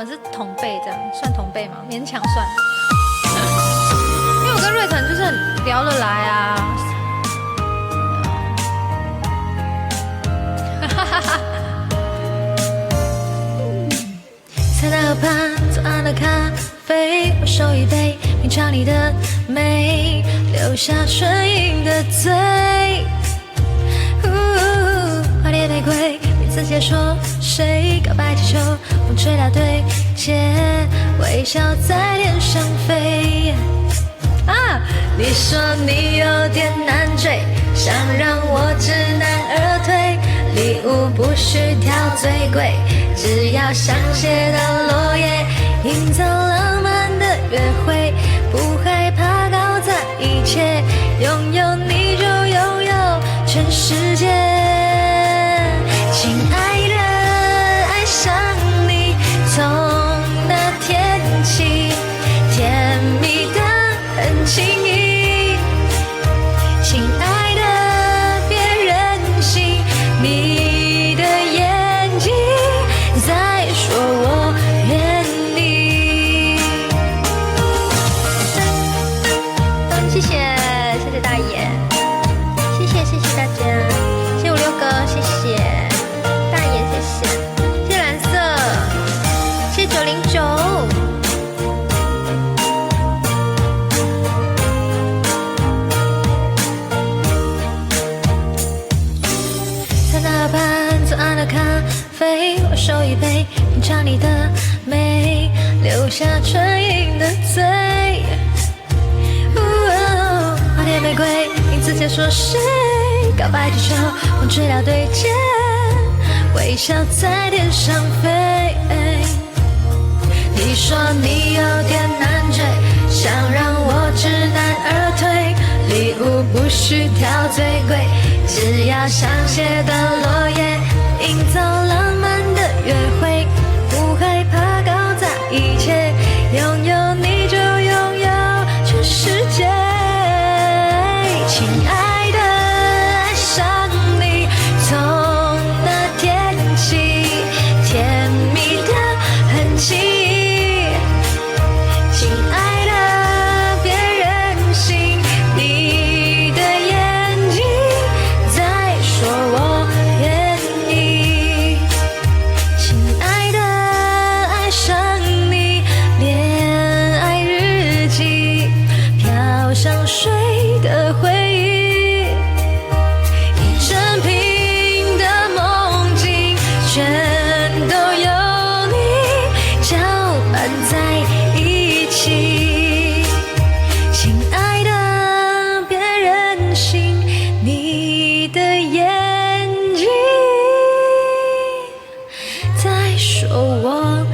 们是同辈，这样算同辈吗？勉强算，因为我跟瑞腾就是很聊得来啊。在那河畔左岸的咖啡，我手一杯，品尝你的美，留下唇印的嘴。花蝶玫瑰，名字解说谁？告白气球，风吹到对街，微笑在脸上飞。你说你有点难追，想让我知难而退，礼物不需挑最贵，只要香榭的落叶，营造浪漫的约会，不害怕搞砸一切，拥有你就拥有全世界。亲爱的，爱上你，从那天起，甜蜜的很轻易。亲爱的，别任性，你的眼睛在说我愿你。谢谢，谢谢大爷，谢谢大家，谢谢56哥，谢谢大爷，谢谢蓝色，谢谢909。左岸的咖啡，我手一杯，品尝你的美，留下唇印的嘴。花蝶玫瑰，名字解说谁？告白气球，风吹到对街，微笑在天上飞。你说你有点难追，想让我知难而退，礼物不需挑最贵，只要香榭的落叶，营造浪漫的约会，不害怕搞砸一切，拥有你就拥有全世界。亲爱的，爱上你，从那天起，甜蜜的很轻易。亲爱的，别任性，你的眼睛在说我愿意。亲爱的，爱上你，恋爱日记，飘香水的回忆，一整瓶的梦境，全都有你搅拌在一起。亲爱的，别任性，你的眼睛在说我